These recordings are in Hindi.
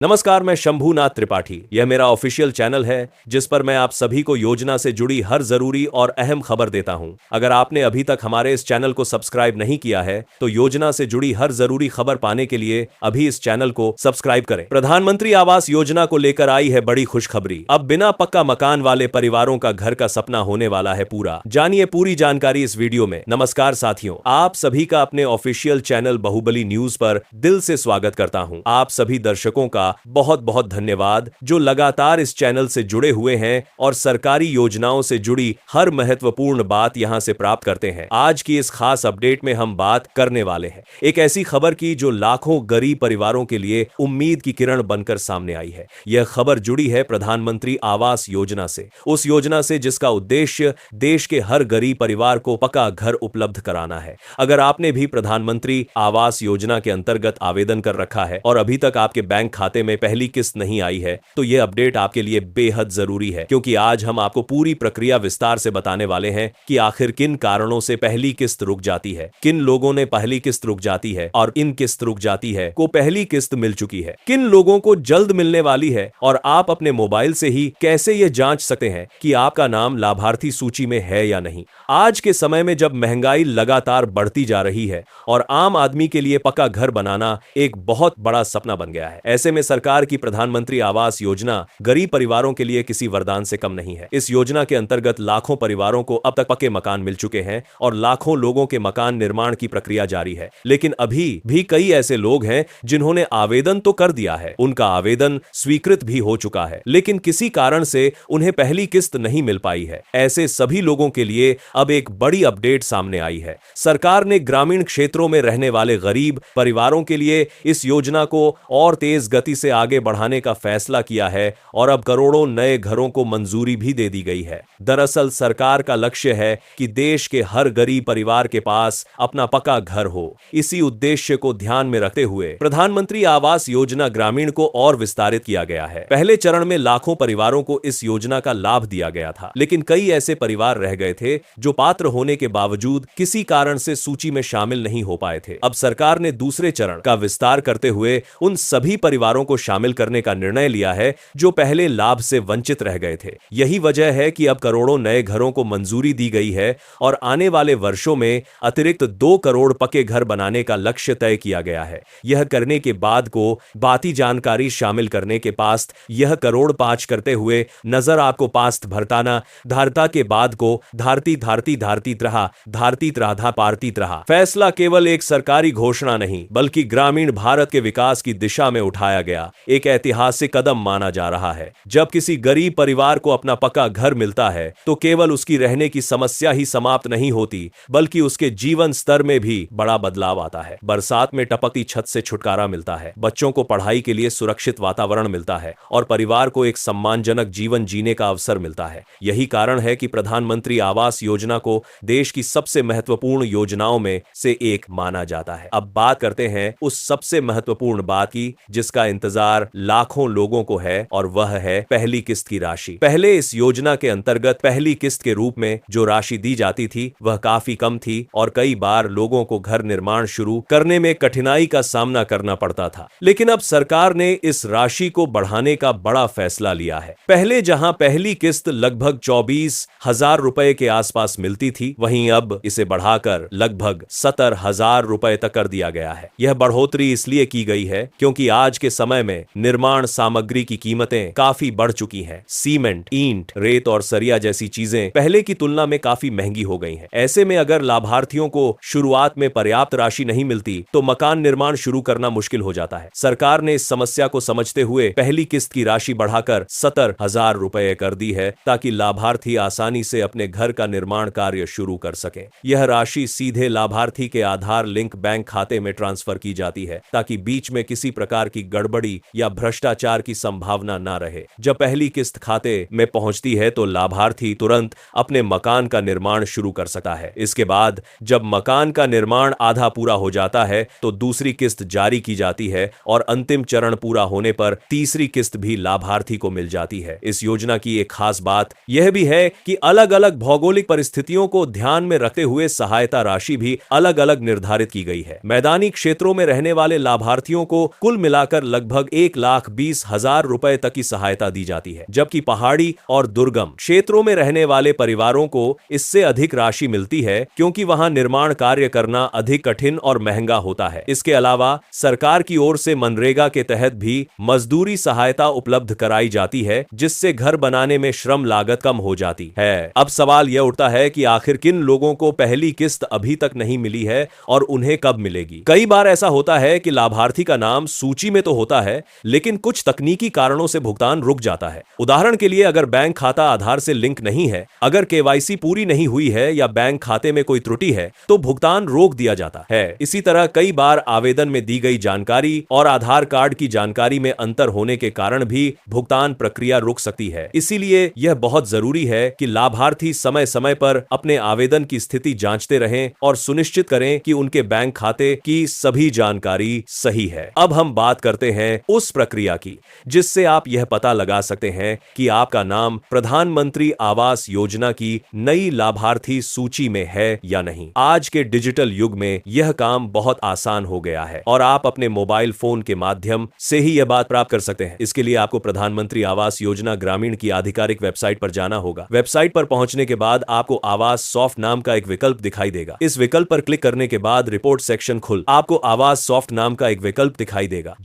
नमस्कार, मैं शंभूनाथ त्रिपाठी। यह मेरा ऑफिशियल चैनल है जिस पर मैं आप सभी को योजना से जुड़ी हर जरूरी और अहम खबर देता हूं। अगर आपने अभी तक हमारे इस चैनल को सब्सक्राइब नहीं किया है तो योजना से जुड़ी हर जरूरी खबर पाने के लिए अभी इस चैनल को सब्सक्राइब करें। प्रधानमंत्री आवास योजना को लेकर आई है बड़ी खुशखबरी। अब बिना पक्का मकान वाले परिवारों का घर का सपना होने वाला है पूरा। जानिए पूरी जानकारी इस वीडियो में। नमस्कार साथियों, आप सभी का अपने ऑफिशियल चैनल बाहुबली न्यूज पर दिल से स्वागत करता हूं। आप सभी दर्शकों का बहुत बहुत धन्यवाद जो लगातार इस चैनल से जुड़े हुए हैं और सरकारी योजनाओं से जुड़ी हर महत्वपूर्ण बात यहां से प्राप्त करते हैं। आज की इस खास अपडेट में हम बात करने वाले हैं एक ऐसी खबर की जो लाखों गरीब परिवारों के लिए उम्मीद की किरण बनकर सामने आई है। यह खबर जुड़ी है प्रधानमंत्री आवास योजना से, उस योजना से जिसका उद्देश्य देश के हर गरीब परिवार को पक्का घर उपलब्ध कराना है। अगर आपने भी प्रधानमंत्री आवास योजना के अंतर्गत आवेदन कर रखा है और अभी तक आपके बैंक खाते में पहली किस्त नहीं आई है तो यह अपडेट आपके लिए बेहद जरूरी है, क्योंकि आज हम आपको पूरी प्रक्रिया विस्तार से बताने वाले हैं कि आखिर किन कारणों से पहली किस्त रुक जाती है, किन लोगों ने पहली किस्त रुक जाती है और इन किस्त रुक जाती है को पहली किस्त मिल चुकी है, किन लोगों को जल्द मिलने वाली है और आप अपने मोबाइल से ही कैसे यह जांच सकते हैं कि आपका नाम लाभार्थी सूची में है या नहीं। आज के समय में जब महंगाई लगातार बढ़ती जा रही है और आम आदमी के लिए पक्का घर बनाना एक बहुत बड़ा सपना बन गया है, ऐसे में सरकार की प्रधानमंत्री आवास योजना गरीब परिवारों के लिए किसी वरदान से कम नहीं है। इस योजना के अंतर्गत लाखों परिवारों को अब तक पक्के मकान मिल चुके हैं और लाखों लोगों के मकान निर्माण की प्रक्रिया जारी है। लेकिन अभी भी कई ऐसे लोग हैं जिन्होंने आवेदन तो कर दिया है, उनका आवेदन स्वीकृत भी हो चुका है, लेकिन किसी कारण से उन्हें पहली किस्त नहीं मिल पाई है। ऐसे सभी लोगों के लिए अब एक बड़ी अपडेट सामने आई है। सरकार ने ग्रामीण क्षेत्रों में रहने वाले गरीब परिवारों के लिए इस योजना को और तेज गति से आगे बढ़ाने का फैसला किया है और अब करोड़ों नए घरों को मंजूरी भी दे दी गई है। दरअसल सरकार का लक्ष्य है कि देश के हर गरीब परिवार के पास अपना पक्का घर हो। इसी उद्देश्य को ध्यान में रखते हुए प्रधानमंत्री आवास योजना ग्रामीण को और विस्तारित किया गया है। पहले चरण में लाखों परिवारों को इस योजना का लाभ दिया गया था, लेकिन कई ऐसे परिवार रह गए थे जो पात्र होने के बावजूद किसी कारण से सूची में शामिल नहीं हो पाए थे। अब सरकार ने दूसरे चरण का विस्तार करते हुए उन सभी परिवारों को शामिल करने का निर्णय लिया है जो पहले लाभ से वंचित रह गए थे। यही वजह है कि अब करोड़ों नए घरों को मंजूरी दी गई है और आने वाले वर्षों में अतिरिक्त 2 करोड़ पक्के घर बनाने का लक्ष्य तय किया गया है। यह करने के बाद को बाती जानकारी शामिल करने के पास यह करोड़ 5 करते हुए नजर आपको पास्त भरताना धारता के बाद को धारती धारती धारती त्रहा धारती त्राधा पारती त्रहा। फैसला केवल एक सरकारी घोषणा नहीं बल्कि ग्रामीण भारत के विकास की दिशा में उठाया गया एक ऐतिहासिक कदम माना जा रहा है। जब किसी गरीब परिवार को अपना पक्का घर मिलता है तो केवल उसकी रहने की समस्या ही समाप्त नहीं होती बल्कि उसके जीवन स्तर में भी बड़ा बदलाव आता है। बरसात में टपकती छत से छुटकारा मिलता है, बच्चों को पढ़ाई के लिए सुरक्षित वातावरण मिलता है और परिवार को एक सम्मानजनक जीवन जीने का अवसर मिलता है। यही कारण है कि प्रधानमंत्री आवास योजना को देश की सबसे महत्वपूर्ण योजनाओं में से एक माना जाता है। अब बात करते हैं उस सबसे महत्वपूर्ण बात की जिसका इंतजार लाखों लोगों को है और वह है पहली किस्त की राशि। पहले इस योजना के अंतर्गत पहली किस्त के रूप में जो राशि दी जाती थी वह काफी कम थी और कई बार लोगों को घर निर्माण शुरू करने में कठिनाई का सामना करना पड़ता था। लेकिन अब सरकार ने इस राशि को बढ़ाने का बड़ा फैसला लिया है। पहले जहां पहली किस्त लगभग 24,000 रुपए के आसपास मिलती थी, वहीं अब इसे बढ़ाकर लगभग 70,000 रुपए तक कर दिया गया है। यह बढ़ोतरी इसलिए की गई है क्योंकि आज के समय में निर्माण सामग्री की कीमतें काफी बढ़ चुकी हैं। सीमेंट, ईंट, रेत और सरिया जैसी चीजें पहले की तुलना में काफी महंगी हो गई हैं। ऐसे में अगर लाभार्थियों को शुरुआत में पर्याप्त राशि नहीं मिलती तो मकान निर्माण शुरू करना मुश्किल हो जाता है। सरकार ने इस समस्या को समझते हुए पहली किस्त की राशि बढ़ाकर 70,000 रुपए कर दी है ताकि लाभार्थी आसानी से अपने घर का निर्माण कार्य शुरू कर सके। यह राशि सीधे लाभार्थी के आधार लिंक बैंक खाते में ट्रांसफर की जाती है ताकि बीच में किसी प्रकार की गड़बड़ी या भ्रष्टाचार की संभावना न रहे। जब पहली किस्त खाते में पहुंचती है तो लाभार्थी तुरंत अपने मकान का निर्माण शुरू कर सकता है। इसके बाद जब मकान का निर्माण आधा पूरा हो जाता है तो दूसरी किस्त जारी की जाती है और अंतिम चरण पूरा होने पर तीसरी किस्त भी लाभार्थी को मिल जाती है। इस योजना की एक खास बात यह भी है कि अलग अलग भौगोलिक परिस्थितियों को ध्यान में रखते हुए सहायता राशि भी अलग अलग निर्धारित की गई है। मैदानी क्षेत्रों में रहने वाले लाभार्थियों को कुल मिलाकर लगभग लगभग 1,20,000 रुपए तक की सहायता दी जाती है, जबकि पहाड़ी और दुर्गम क्षेत्रों में रहने वाले परिवारों को इससे अधिक राशि मिलती है, क्योंकि वहां निर्माण कार्य करना अधिक कठिन और महंगा होता है। इसके अलावा सरकार की ओर से मनरेगा के तहत भी मजदूरी सहायता उपलब्ध कराई जाती है, जिससे घर बनाने में श्रम लागत कम हो जाती है। अब सवाल यह उठता है कि आखिर किन लोगों को पहली किस्त अभी तक नहीं मिली है और उन्हें कब मिलेगी। कई बार ऐसा होता है कि लाभार्थी का नाम सूची में तो होता है, लेकिन कुछ तकनीकी कारणों से भुगतान रुक जाता है। उदाहरण के लिए, अगर बैंक खाता आधार से लिंक नहीं है, अगर केवाईसी पूरी नहीं हुई है या बैंक खाते में कोई त्रुटि है, तो भुगतान रोक दिया जाता है। इसी तरह कई बार आवेदन में दी गई जानकारी और आधार कार्ड की जानकारी में अंतर होने के कारण भी भुगतान प्रक्रिया रुक सकती है। इसीलिए यह बहुत जरूरी है कि लाभार्थी समय समय पर अपने आवेदन की स्थिति जांचते रहें और सुनिश्चित करें कि उनके बैंक खाते की सभी जानकारी सही है। अब हम बात करते हैं उस प्रक्रिया की जिससे आप यह पता लगा सकते हैं कि आपका नाम प्रधानमंत्री आवास योजना की नई लाभार्थी सूची में है या नहीं। आज के डिजिटल युग में यह काम बहुत आसान हो गया है और आप अपने मोबाइल फोन के माध्यम से ही यह बात प्राप्त कर सकते हैं। इसके लिए आपको प्रधानमंत्री आवास योजना ग्रामीण की आधिकारिक वेबसाइट पर जाना होगा। वेबसाइट पर पहुंचने के बाद आपको आवास सॉफ्ट नाम का एक विकल्प दिखाई देगा। इस विकल्प पर क्लिक करने के बाद रिपोर्ट सेक्शन खुल आपको आवास सॉफ्ट नाम का एक विकल्प दिखाई देगा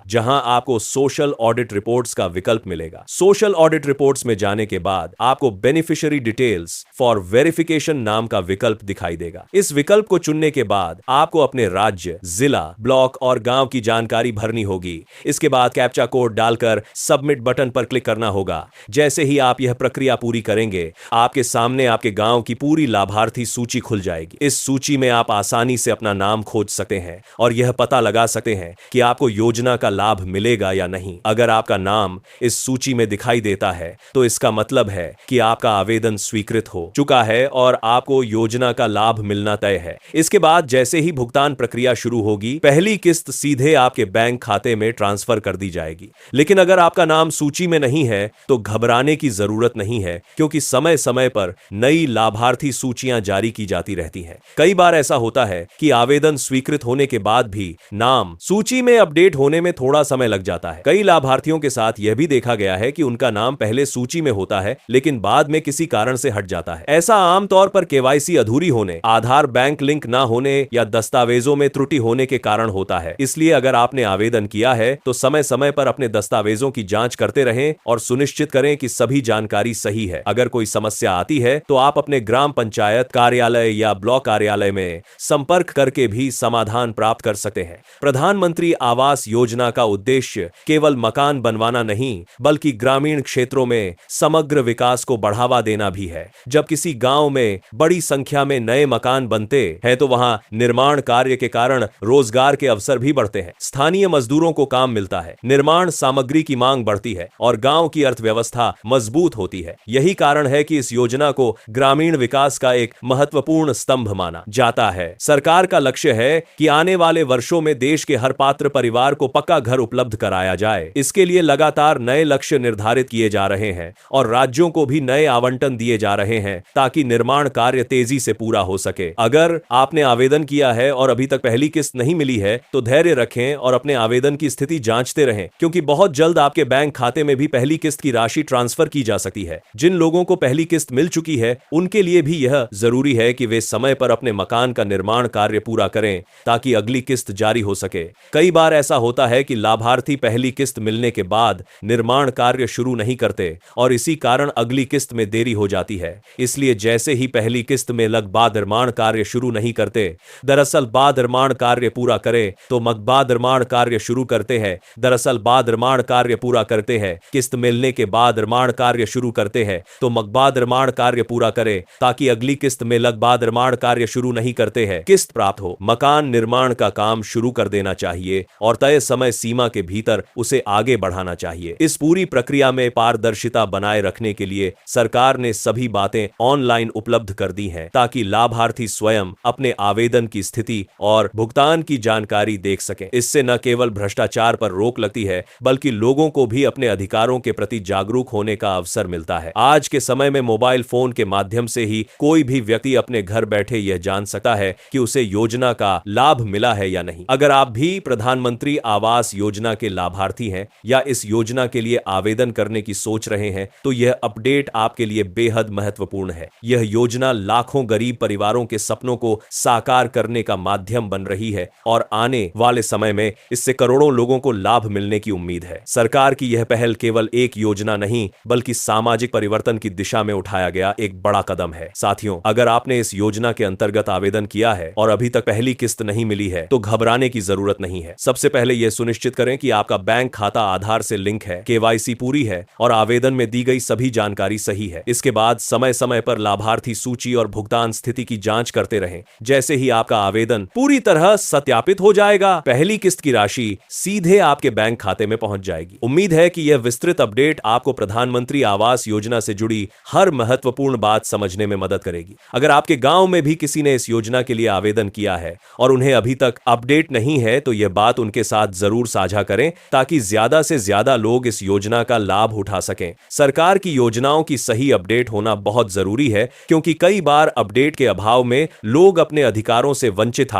जहां आपको सोशल ऑडिट रिपोर्ट्स का विकल्प मिलेगा। सोशल ऑडिट रिपोर्ट्स में जाने के बाद आपको बेनिफिशियरी डिटेल्स फॉर वेरिफिकेशन नाम का विकल्प दिखाई देगा। इस विकल्प को चुनने के बाद आपको अपने राज्य, जिला, ब्लॉक और गांव की जानकारी भरनी होगी। इसके बाद कैप्चा कोड डालकर सबमिट बटन पर क्लिक करना होगा। जैसे ही आप यह प्रक्रिया पूरी करेंगे, आपके सामने आपके गांव की पूरी लाभार्थी सूची खुल जाएगी। इस सूची में आप आसानी से अपना नाम खोज सकते हैं और यह पता लगा सकते हैं कि आपको योजना का लाभ मिलेगा या नहीं। अगर आपका नाम इस सूची में दिखाई देता है, तो इसका मतलब है कि आपका आवेदन स्वीकृत हो चुका है और आपको योजना का लाभ मिलना तय है। इसके बाद जैसे ही भुगतान प्रक्रिया शुरू होगी, पहली किस्त सीधे आपके बैंक खाते में ट्रांसफर कर दी जाएगी। लेकिन अगर आपका नाम सूची में नहीं है, तो घबराने की जरूरत नहीं है, क्योंकि समय समय पर नई लाभार्थी सूचियां जारी की जाती रहती हैं। कई बार ऐसा होता है कि आवेदन स्वीकृत होने के बाद भी नाम सूची में अपडेट होने में थोड़ा समय लग जाता है। कई लाभार्थियों के साथ यह भी देखा गया है कि उनका नाम पहले सूची में होता है, लेकिन बाद में किसी कारण से हट जाता है। ऐसा आमतौर पर केवाईसी अधूरी होने, आधार बैंक लिंक ना होने या दस्तावेजों में त्रुटि होने के कारण होता है। इसलिए अगर आपने आवेदन किया है, तो समय समय पर अपने दस्तावेजों की जांच करते रहें और सुनिश्चित करें कि सभी जानकारी सही है। अगर कोई समस्या आती है, तो आप अपने ग्राम पंचायत कार्यालय या ब्लॉक कार्यालय में संपर्क करके भी समाधान प्राप्त कर सकते हैं। प्रधानमंत्री आवास योजना का उद्देश्य केवल मकान बनवाना नहीं, बल्कि ग्रामीण क्षेत्रों में समग्र विकास को बढ़ावा देना भी है। जब किसी गांव में बड़ी संख्या में नए मकान बनते हैं, तो वहां निर्माण कार्य के कारण रोजगार के अवसर भी बढ़ते हैं। स्थानीय मजदूरों को काम मिलता है, निर्माण सामग्री की मांग बढ़ती है और गांव की अर्थव्यवस्था मजबूत होती है। यही कारण है कि इस योजना को ग्रामीण विकास का एक महत्वपूर्ण स्तंभ माना जाता है। सरकार का लक्ष्य है कि आने वाले वर्षों में देश के हर पात्र परिवार को पक्का घर उपलब्ध कराया जाए। इसके लिए लगातार नए लक्ष्य निर्धारित किए जा रहे हैं और राज्यों को भी नए आवंटन दिए जा रहे हैं, ताकि निर्माण कार्य तेजी से पूरा हो सके। अगर आपने आवेदन किया है और अभी तक पहली किस्त नहीं मिली है, तो धैर्य रखें और अपने आवेदन की स्थिति जांचते रहें, क्योंकि बहुत जल्द आपके बैंक खाते में भी पहली किस्त की राशि ट्रांसफर की जा सकती है। जिन लोगों को पहली किस्त मिल चुकी है, उनके लिए भी यह जरूरी है कि वे समय पर अपने मकान का निर्माण कार्य पूरा करें, ताकि अगली किस्त जारी हो सके। कई बार ऐसा होता है कि लाभार्थी पहली किस्त मिलने के बाद निर्माण कार्य शुरू नहीं करते और इसी कारण अगली किस्त में देरी हो जाती है। इसलिए जैसे ही पहली किस्त में लग बाद निर्माण कार्य शुरू नहीं करते, दरअसल बाद निर्माण कार्य पूरा करें तो बाद निर्माण कार्य शुरू करते हैं, दरअसल बाद निर्माण कार्य पूरा करते हैं, किस्त मिलने के बाद निर्माण कार्य शुरू करते हैं तो बाद निर्माण कार्य पूरा करें, ताकि अगली किस्त में लग बाद निर्माण कार्य शुरू नहीं करते हैं, किस्त प्राप्त हो। मकान निर्माण का काम शुरू कर देना चाहिए और तय समय सीमा के भीतर उसे आगे बढ़ाना चाहिए। इस पूरी प्रक्रिया में पारदर्शिता बनाए रखने के लिए सरकार ने सभी बातें ऑनलाइन उपलब्ध कर दी हैं, ताकि लाभार्थी स्वयं अपने आवेदन की स्थिति और भुगतान की जानकारी देख सकें। इससे न केवल भ्रष्टाचार पर रोक लगती है, बल्कि लोगों को भी अपने अधिकारों के प्रति जागरूक होने का अवसर मिलता है। आज के समय में मोबाइल फोन के माध्यम से ही कोई भी व्यक्ति अपने घर बैठे यह जान सकता है कि उसे योजना का लाभ मिला है या नहीं। अगर आप भी प्रधानमंत्री आवास योजना के लाभार्थी हैं या इस योजना के लिए आवेदन करने की सोच रहे हैं, तो यह अपडेट आपके लिए बेहद महत्वपूर्ण है। यह योजना लाखों गरीब परिवारों के सपनों को साकार करने का माध्यम बन रही है और आने वाले समय में इससे करोड़ों लोगों को लाभ मिलने की उम्मीद है। सरकार की यह पहल केवल एक योजना नहीं, बल्कि सामाजिक परिवर्तन की दिशा में उठाया गया एक बड़ा कदम है। साथियों, अगर आपने इस योजना के अंतर्गत आवेदन किया है और अभी तक पहली किस्त नहीं मिली है, तो घबराने की जरूरत नहीं है। सबसे पहले यह सुनिश्चित करें कि आपका बैंक खाता आधार से लिंक है, केवाईसी पूरी है और आवेदन में दी गई सभी जानकारी सही है। इसके बाद समय समय पर लाभार्थी सूची और भुगतान स्थिति की जांच करते रहें। जैसे ही आपका आवेदन पूरी तरह सत्यापित हो जाएगा, पहली किस्त की राशि सीधे आपके बैंक खाते में पहुंच जाएगी। उम्मीद है कि यह विस्तृत अपडेट आपको प्रधानमंत्री आवास योजना से जुड़ी हर महत्वपूर्ण बात समझने में मदद करेगी। अगर आपके गांव में भी किसी ने इस योजना के लिए आवेदन किया है और उन्हें अभी तक अपडेट नहीं है, तो यह बात उनके साथ जरूर साझा करें ताकि ज्यादा से ज्यादा लोग इस योजना का लाभ उठा सकें। सरकार की योजनाओं की सही अपडेट होना बहुत जरूरी है, क्योंकि कई बार अपडेट के अभाव में लोग अपने अधिकारों से वंचित